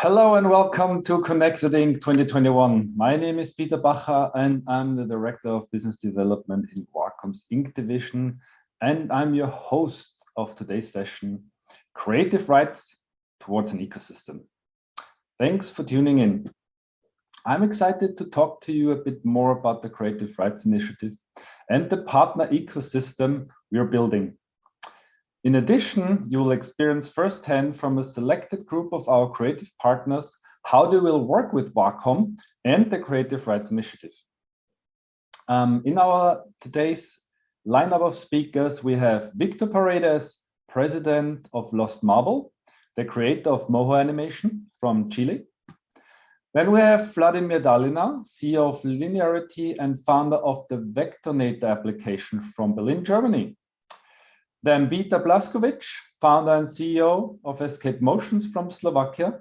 Hello and welcome to Connected Inc. 2021. My name is Peter Bacher and I'm the Director of Business Development in Wacom's Inc. division, and I'm your host of today's session, Creative Rights Towards an Ecosystem. Thanks for tuning in. I'm excited to talk to you a bit more about the Creative Rights Initiative and the partner ecosystem we're building. In addition, you will experience firsthand from a selected group of our creative partners how they will work with Wacom and the Creative Rights Initiative. In our today's lineup of speakers, we have Victor Paredes, President of Lost Marble, the creator of Mojo animation from Chile. Then we have Vladimir Dalina, CEO of Linearity and founder of the Vectornator application from Berlin, Germany. Then Vita Blaskovic, founder and CEO of Escape Motions from Slovakia.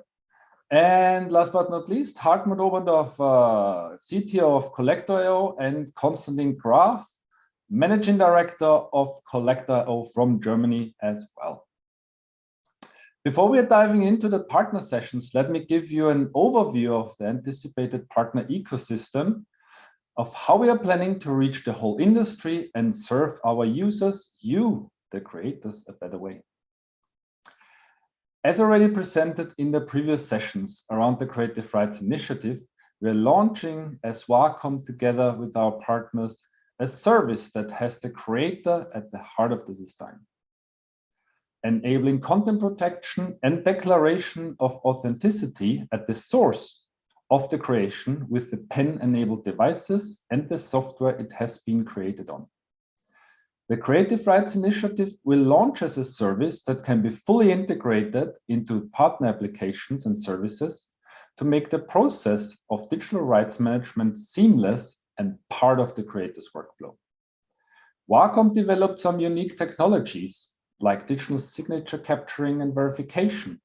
And last but not least, Hartmut Oberndorf, CTO of Collectorio, and Konstantin Graf, Managing Director of Collectorio from Germany as well. Before we are diving into the partner sessions, let me give you an overview of the anticipated partner ecosystem, of how we are planning to reach the whole industry and serve our users, the creators, a better way. As already presented in the previous sessions around the Creative Rights Initiative, we are launching as Wacom together with our partners a service that has the creator at the heart of the design, enabling content protection and declaration of authenticity at the source of the creation with the pen-enabled devices and the software it has been created on. The Creative Rights Initiative will launch as a service that can be fully integrated into partner applications and services to make the process of digital rights management seamless and part of the creator's workflow. Wacom developed some unique technologies like digital signature capturing and verification,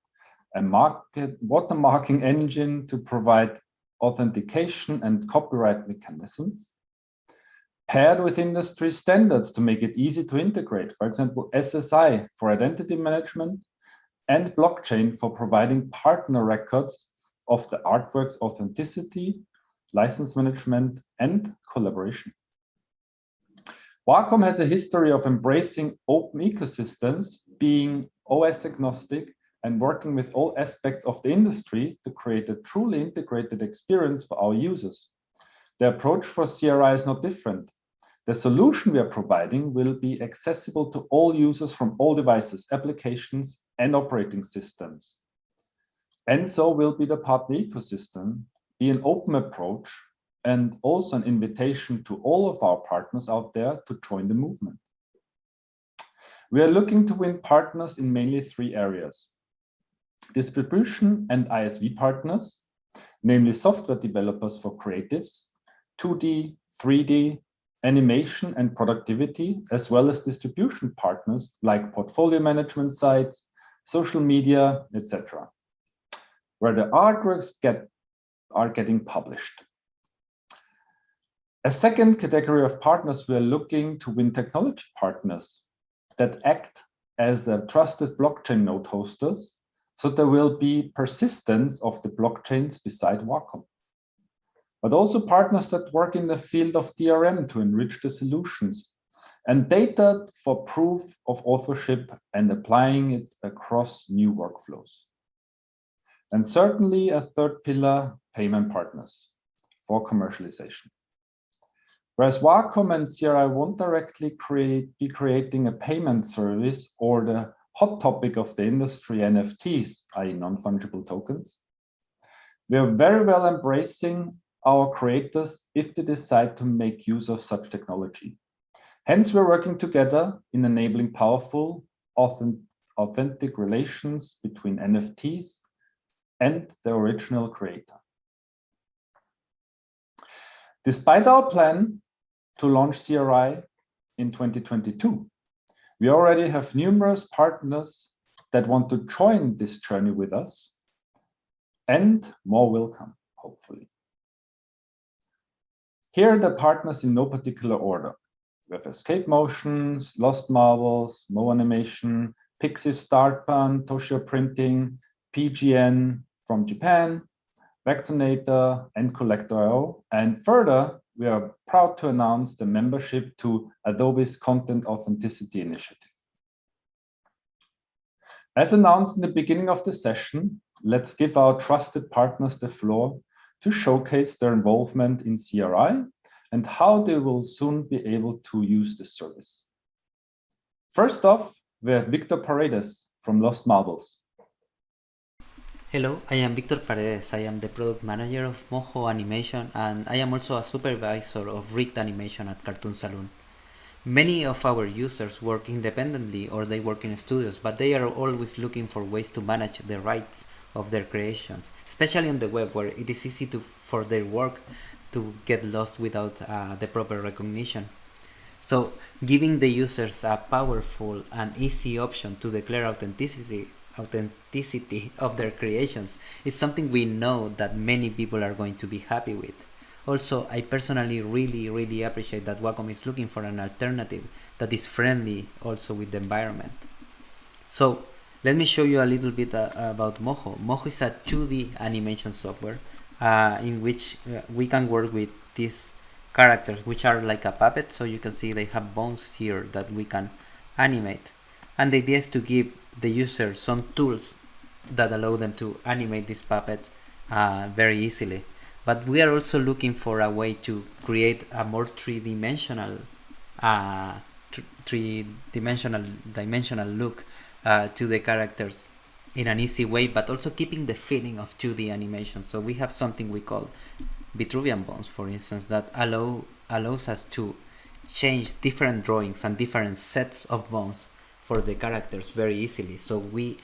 a watermarking engine to provide authentication and copyright mechanisms, paired with industry standards to make it easy to integrate, for example, SSI for identity management and blockchain for providing partner records of the artwork's authenticity, license management, and collaboration. Wacom has a history of embracing open ecosystems, being OS agnostic, and working with all aspects of the industry to create a truly integrated experience for our users. The approach for CRI is not different. The solution we are providing will be accessible to all users from all devices, applications, and operating systems. And so will be the partner ecosystem, be an open approach, and also an invitation to all of our partners out there to join the movement. We are looking to win partners in mainly three areas: distribution and ISV partners, namely software developers for creatives, 2D, 3D, animation and productivity, as well as distribution partners like portfolio management sites, social media, etc., where the artworks are getting published. A second category of partners, we are looking to win technology partners that act as a trusted blockchain node hosters, so there will be persistence of the blockchains beside Wacom. But also partners that work in the field of DRM to enrich the solutions, and data for proof of authorship and applying it across new workflows. And certainly a third pillar, payment partners for commercialization. Whereas Wacom and CRI won't directly be creating a payment service or the hot topic of the industry, NFTs, i.e. non-fungible tokens, we are very well embracing our creators if they decide to make use of such technology. Hence, we're working together in enabling powerful, authentic relations between NFTs and the original creator. Despite our plan to launch CRI in 2022, we already have numerous partners that want to join this journey with us, and more will come, hopefully. Here are the partners in no particular order. We have Escape Motions, Lost Marbles, Mo Animation, Pixiv Startpan, Toshio Printing, PGN, from Japan, Vectornator, and Collectorio. And further, we are proud to announce the membership to Adobe's Content Authenticity Initiative. As announced in the beginning of the session, let's give our trusted partners the floor to showcase their involvement in CRI and how they will soon be able to use this service. First off, we have Victor Paredes from Lost Marbles. Hello, I am Victor Paredes. I am the product manager of Mojo Animation, and I am also a supervisor of rigged animation at Cartoon Saloon. Many of our users work independently or they work in studios, but they are always looking for ways to manage the rights of their creations, especially on the web where it is easy for their work to get lost without the proper recognition. So, giving the users a powerful and easy option to declare authenticity of their creations is something we know that many people are going to be happy with. Also, I personally really appreciate that Wacom is looking for an alternative that is friendly also with the environment. So, let me show you a little bit about Mojo. Mojo is a 2D animation software in which we can work with these characters, which are like a puppet. So you can see they have bones here that we can animate. And the idea is to give the user some tools that allow them to animate this puppet very easily. But we are also looking for a way to create a more three-dimensional dimensional look to the characters in an easy way, but also keeping the feeling of 2D animation. So we have something we call Vitruvian bones, for instance, that allows us to change different drawings and different sets of bones for the characters very easily. So we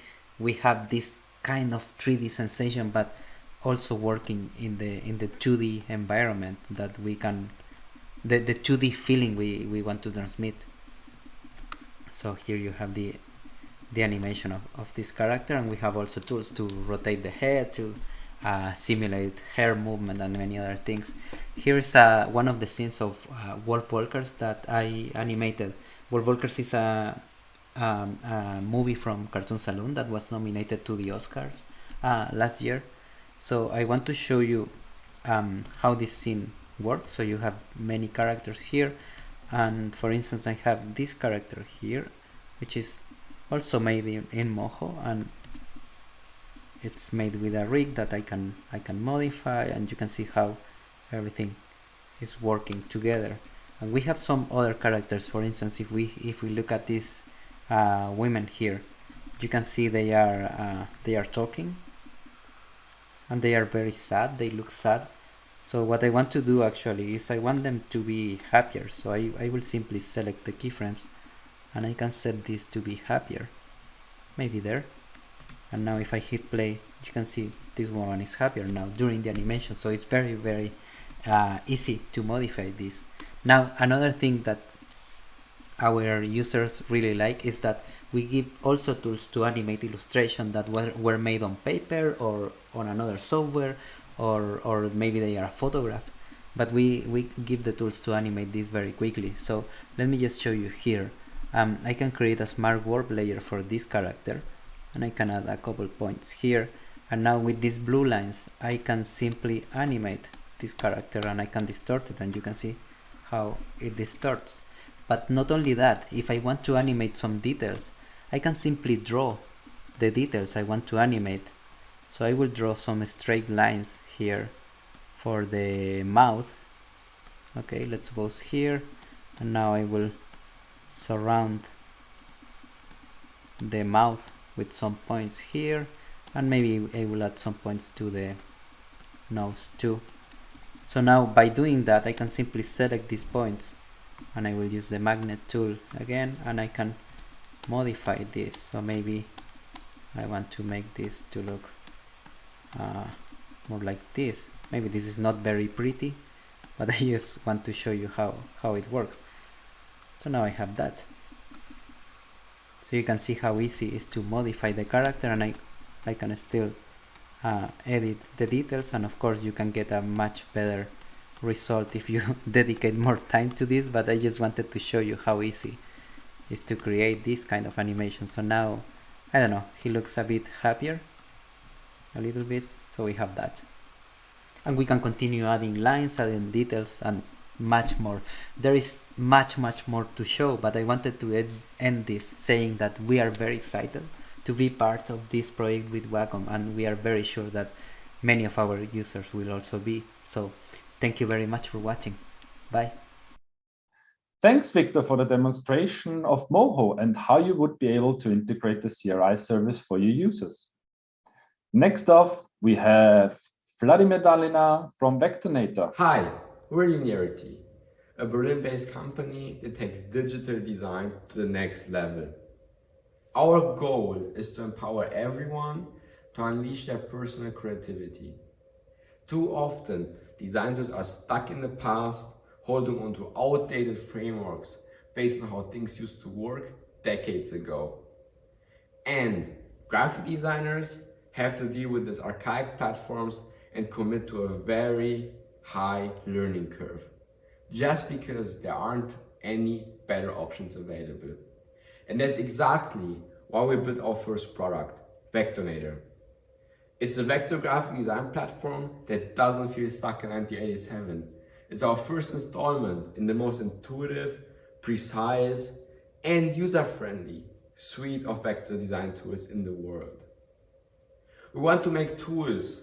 have this kind of 3D sensation, but also working in the 2D environment that we can, the 2D feeling we want to transmit. So here you have the animation of this character, and we have also tools to rotate the head, to simulate hair movement, and many other things. Here is one of the scenes of Wolf Walkers that I animated. Wolf Walkers is a movie from Cartoon Saloon that was nominated to the Oscars last year. So I want to show you how this scene works. So you have many characters here, and for instance I have this character here, which is also made in Mojo, and it's made with a rig that I can modify, and you can see how everything is working together. And we have some other characters. For instance, if we look at these women here, you can see they are talking, and they are very sad. They look sad. So what I want to do actually is I want them to be happier. So I will simply select the keyframes, and I can set this to be happier, maybe there. And now if I hit play, you can see this woman is happier now during the animation. So it's very easy to modify this. Now another thing that our users really like is that we give also tools to animate illustration that were made on paper or on another software, or maybe they are photographed, but we give the tools to animate this very quickly. So let me just show you here. I can create a smart warp layer for this character, and I can add a couple points here, and now with these blue lines I can simply animate this character, and I can distort it, and you can see how it distorts. But not only that, if I want to animate some details, I can simply draw the details I want to animate. So I will draw some straight lines here for the mouth. Okay, let's pause here, and now I will surround the mouth with some points here, and maybe I will add some points to the nose too. So now by doing that I can simply select these points, and I will use the magnet tool again, and I can modify this. So maybe I want to make this to look more like this. Maybe this is not very pretty, but I just want to show you how it works. So now I have that. So you can see how easy it is to modify the character, and I can still edit the details, and of course you can get a much better result if you dedicate more time to this, but I just wanted to show you how easy it is to create this kind of animation. So now, I don't know, he looks a bit happier. a little bit, so we have that. And we can continue adding lines, adding details, and much more. There is much more to show, but I wanted to end this saying that we are very excited to be part of this project with Wacom, and we are very sure that many of our users will also be. So thank you very much for watching. Bye. Thanks, Victor, for the demonstration of Mojo and how you would be able to integrate the CRI service for your users. Next off, we have Vladimir Dalina from Vectornator. Hi, we're Linearity, a Berlin-based company that takes digital design to the next level. Our goal is to empower everyone to unleash their personal creativity. Too often, designers are stuck in the past, holding on to outdated frameworks based on how things used to work decades ago. And graphic designers have to deal with these archaic platforms and commit to a very high learning curve, just because there aren't any better options available. And that's exactly why we built our first product, Vectornator. It's a vector graphic design platform that doesn't feel stuck in 1987. It's our first installment in the most intuitive, precise, and user-friendly suite of vector design tools in the world. We want to make tools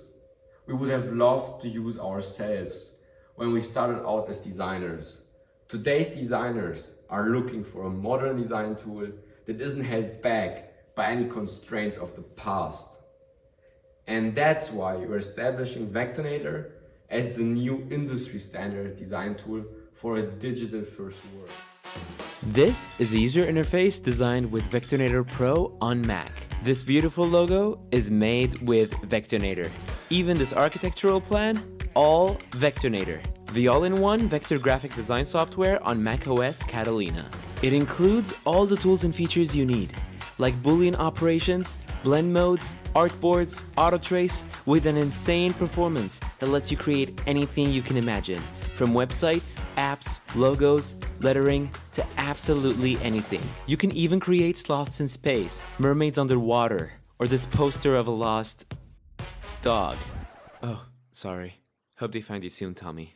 we would have loved to use ourselves when we started out as designers. Today's designers are looking for a modern design tool that isn't held back by any constraints of the past. And that's why we're establishing Vectornator as the new industry standard design tool for a digital-first world. This is the user interface designed with Vectornator Pro on Mac. This beautiful logo is made with Vectornator. Even this architectural plan, all Vectornator. The all-in-one vector graphics design software on macOS Catalina. It includes all the tools and features you need, like Boolean operations, blend modes, artboards, auto trace, with an insane performance that lets you create anything you can imagine. From websites, apps, logos, lettering, to absolutely anything. You can even create sloths in space, mermaids underwater, or this poster of a lost dog. Oh, sorry. Hope they find you soon, Tommy.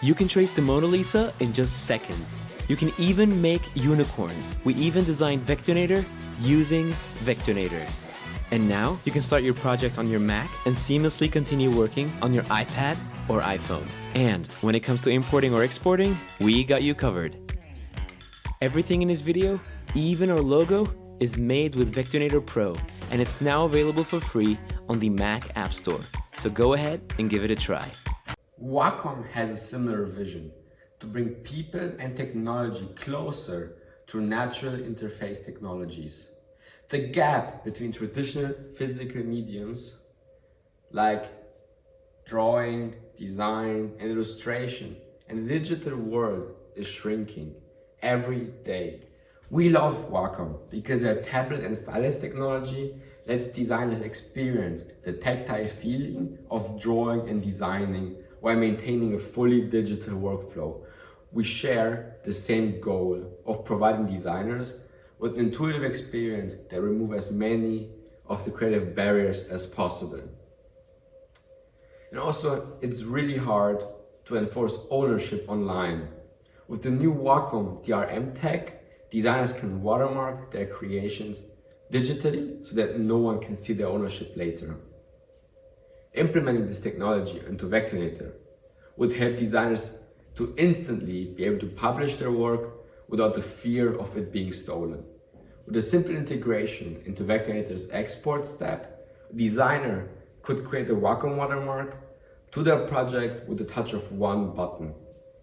You can trace the Mona Lisa in just seconds. You can even make unicorns. We even designed Vectornator using Vectornator. And now you can start your project on your Mac and seamlessly continue working on your iPad or iPhone. And when it comes to importing or exporting, we got you covered. Everything in this video, even our logo, is made with Vectornator Pro, and it's now available for free on the Mac App Store. So go ahead and give it a try. Wacom has a similar vision to bring people and technology closer through natural interface technologies. The gap between traditional physical mediums like drawing, design, and illustration and the digital world is shrinking every day. We love Wacom because their tablet and stylus technology lets designers experience the tactile feeling of drawing and designing while maintaining a fully digital workflow. We share the same goal of providing designers with an intuitive experience that removes as many of the creative barriers as possible. And also, it's really hard to enforce ownership online. With the new Wacom DRM tech, designers can watermark their creations digitally so that no one can steal their ownership later. Implementing this technology into Vectornator would help designers to instantly be able to publish their work without the fear of it being stolen. With a simple integration into Vectornator's export step, a designer could create a Wacom watermark to their project with the touch of one button.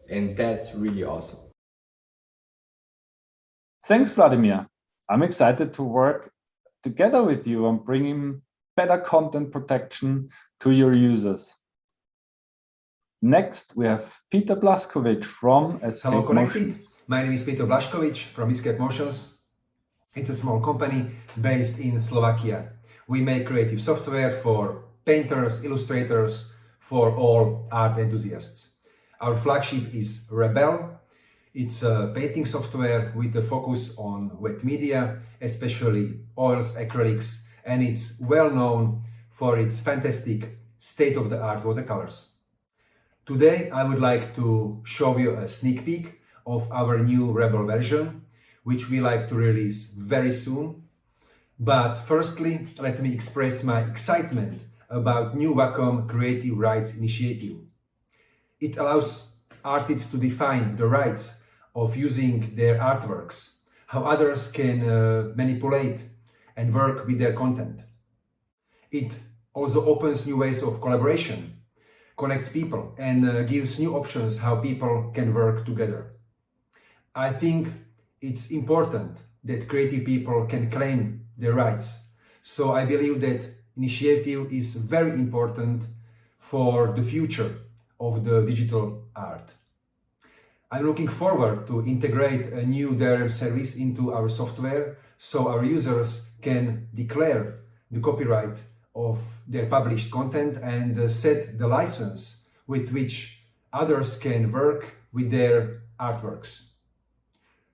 And that's really awesome. Thanks, Vladimir. I'm excited to work together with you on bringing better content protection to your users. Next, we have Peter Blaskovic from Escape Hello, Connected. Motions. My name is Peter Blaskovic from Escape Motions. It's a small company based in Slovakia. We make creative software for painters, illustrators, for all art enthusiasts. Our flagship is Rebel. It's a painting software with a focus on wet media, especially oils, acrylics, and it's well known for its fantastic state-of-the-art watercolors. Today I would like to show you a sneak peek of our new Rebel version, which we like to release very soon. But firstly, let me express my excitement about new Wacom Creative Rights Initiative. It allows artists to define the rights of using their artworks, how others can manipulate and work with their content. It also opens new ways of collaboration, connects people, and gives new options how people can work together. I think it's important that creative people can claim their rights. So I believe that initiative is very important for the future of the digital art. I'm looking forward to integrate a new DRM service into our software so our users can declare the copyright of their published content and set the license with which others can work with their artworks.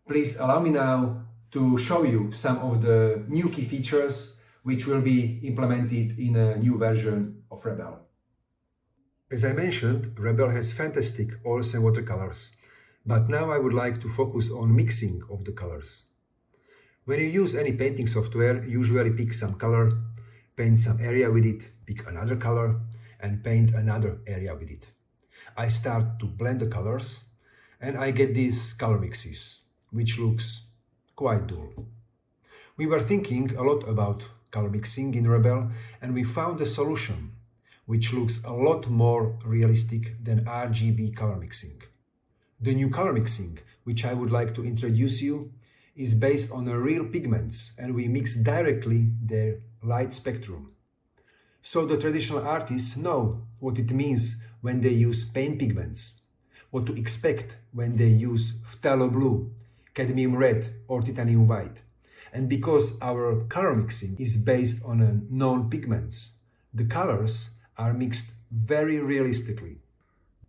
Please allow me now to show you some of the new key features which will be implemented in a new version of Rebel. As I mentioned, Rebel has fantastic oils and watercolors, but now I would like to focus on mixing of the colors. When you use any painting software, usually pick some color, paint some area with it, pick another color, and paint another area with it. I start to blend the colors, and I get these color mixes, which looks quite dull. We were thinking a lot about color mixing in Rebel, and we found a solution which looks a lot more realistic than RGB color mixing. The new color mixing, which I would like to introduce you, is based on real pigments, and we mix directly their light spectrum. So the traditional artists know what it means when they use paint pigments, what to expect when they use phthalo blue, cadmium red or titanium white. And because our color mixing is based on known pigments, the colors are mixed very realistically.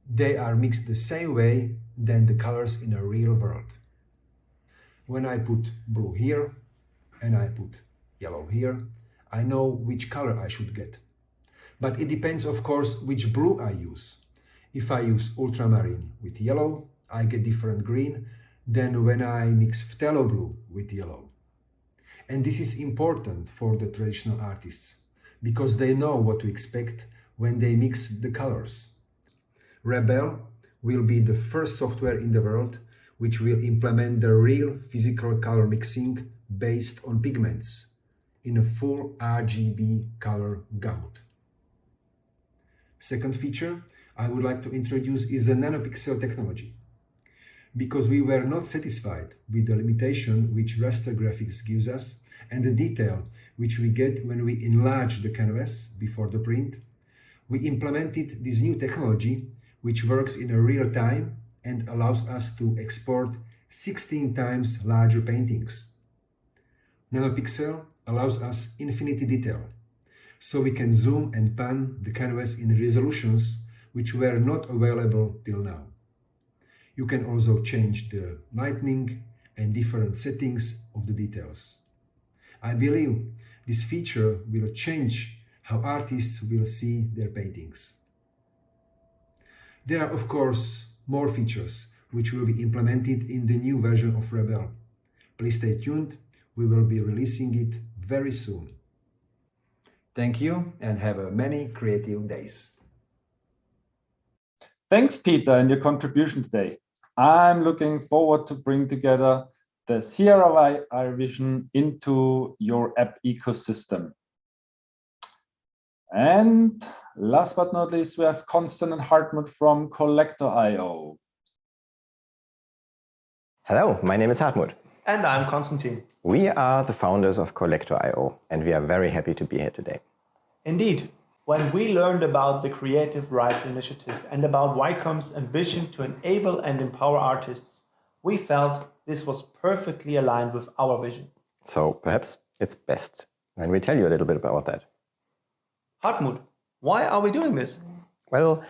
They are mixed the same way than the colors in a real world. When I put blue here and I put yellow here, I know which color I should get. But it depends, of course, which blue I use. If I use ultramarine with yellow, I get different green than when I mix phthalo blue with yellow. And this is important for the traditional artists, because they know what to expect when they mix the colors. Rebel will be the first software in the world which will implement the real physical color mixing based on pigments in a full RGB color gamut. Second feature I would like to introduce is the nanopixel technology. Because we were not satisfied with the limitation which raster graphics gives us and the detail which we get when we enlarge the canvas before the print, we implemented this new technology which works in a real time and allows us to export 16 times larger paintings. Nanopixel allows us infinity detail, so we can zoom and pan the canvas in resolutions which were not available till now. You can also change the lightning and different settings of the details. I believe this feature will change how artists will see their paintings. There are, of course, more features which will be implemented in the new version of Rebel. Please stay tuned, we will be releasing it very soon. Thank you and have many creative days. Thanks, Peter, and your contribution today. I'm looking forward to bring together the CRI vision into your app ecosystem. And last but not least, we have Constant and Hartmut from Collectorio. Hello, my name is Hartmut. And I'm Konstantin. We are the founders of Collectorio, and we are very happy to be here today. Indeed. When we learned about the Creative Rights Initiative and about Wacom's ambition to enable and empower artists, we felt this was perfectly aligned with our vision. So perhaps it's best when we tell you a little bit about that. Hartmut, why are we doing this? Well,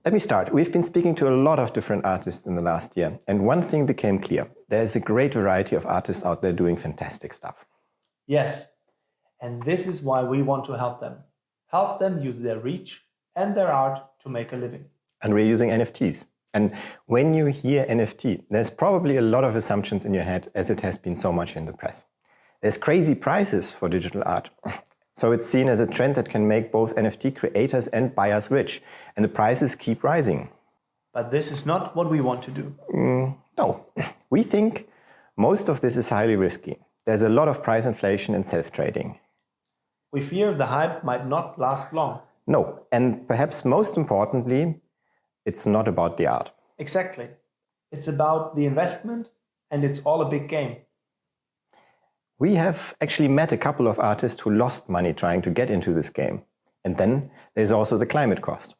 let me start. We've been speaking to a lot of different artists in the last year, and one thing became clear. There is a great variety of artists out there doing fantastic stuff. Yes. And this is why we want to help them. Help them use their reach and their art to make a living. And we're using NFTs. And when you hear NFT, there's probably a lot of assumptions in your head, as it has been so much in the press. There's crazy prices for digital art. So it's seen as a trend that can make both NFT creators and buyers rich. And the prices keep rising. But this is not what we want to do. No, we think most of this is highly risky. There's a lot of price inflation in self-trading. We fear the hype might not last long. No, and perhaps most importantly, it's not about the art. Exactly. It's about the investment, and it's all a big game. We have actually met a couple of artists who lost money trying to get into this game. And then there's also the climate cost.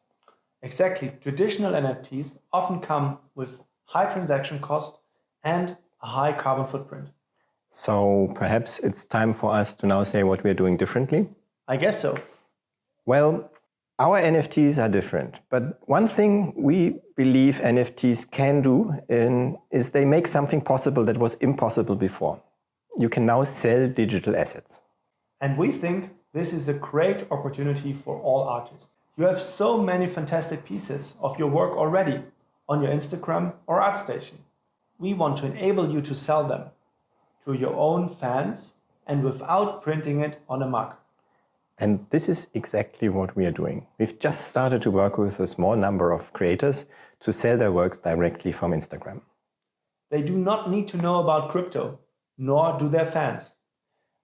Exactly. Traditional NFTs often come with high transaction cost and a high carbon footprint. So perhaps it's time for us to now say what we're doing differently? I guess so. Well, our NFTs are different. But one thing we believe NFTs can do is they make something possible that was impossible before. You can now sell digital assets. And we think this is a great opportunity for all artists. You have so many fantastic pieces of your work already on your Instagram or ArtStation. We want to enable you to sell them to your own fans and without printing it on a mug. And this is exactly what we are doing. We've just started to work with a small number of creators to sell their works directly from Instagram. They do not need to know about crypto, nor do their fans.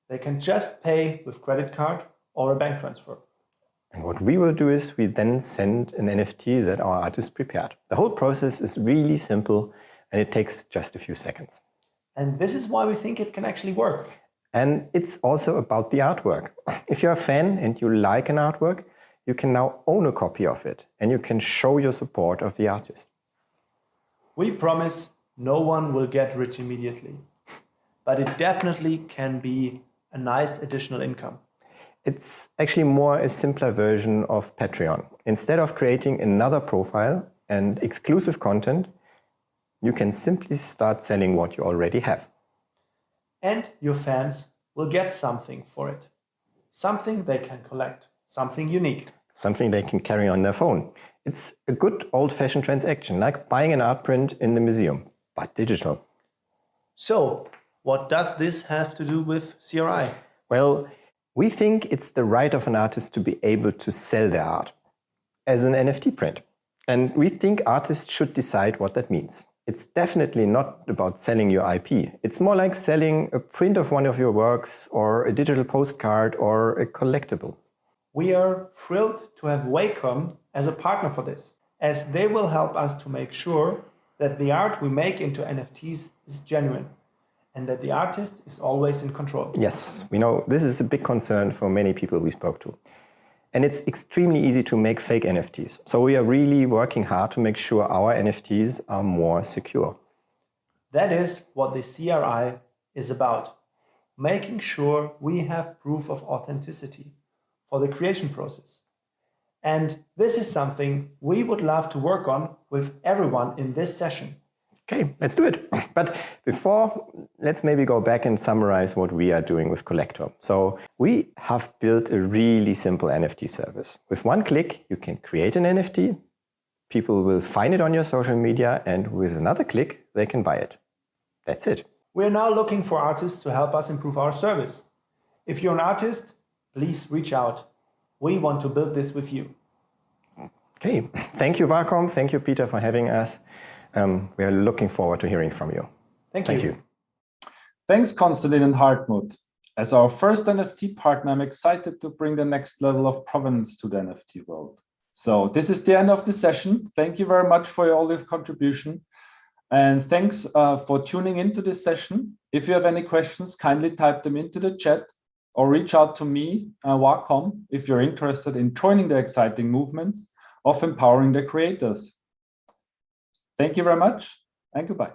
They can just pay with credit card or a bank transfer. And what we will do is we then send an NFT that our artist prepared. The whole process is really simple and it takes just a few seconds. And this is why we think it can actually work. And it's also about the artwork. If you're a fan and you like an artwork, you can now own a copy of it and you can show your support of the artist. We promise no one will get rich immediately, but it definitely can be a nice additional income. It's actually more a simpler version of Patreon. Instead of creating another profile and exclusive content, you can simply start selling what you already have. And your fans will get something for it. Something they can collect, something unique. Something they can carry on their phone. It's a good old-fashioned transaction, like buying an art print in the museum, but digital. So, what does this have to do with CRI? Well, we think it's the right of an artist to be able to sell their art as an NFT print. And we think artists should decide what that means. It's definitely not about selling your IP. It's more like selling a print of one of your works or a digital postcard or a collectible. We are thrilled to have Wacom as a partner for this, as they will help us to make sure that the art we make into NFTs is genuine and that the artist is always in control. Yes, we know this is a big concern for many people we spoke to. And it's extremely easy to make fake NFTs. So we are really working hard to make sure our NFTs are more secure. That is what the CRI is about. Making sure we have proof of authenticity for the creation process. And this is something we would love to work on with everyone in this session. Okay, let's do it. But before, let's maybe go back and summarize what we are doing with Collector. So we have built a really simple NFT service. With one click, you can create an NFT. People will find it on your social media, and with another click, they can buy it. That's it. We are now looking for artists to help us improve our service. If you're an artist, please reach out. We want to build this with you. Okay, thank you, Wacom. Thank you, Peter, for having us. We are looking forward to hearing from you. Thank Thank you. you. Thanks, Konstantin and Hartmut. As our first NFT partner, I'm excited to bring the next level of provenance to the NFT world. So this is the end of the session. Thank you very much for all your contribution. And thanks for tuning into this session. If you have any questions, kindly type them into the chat or reach out to me, Wacom, if you're interested in joining the exciting movements of empowering the creators. Thank you very much and goodbye.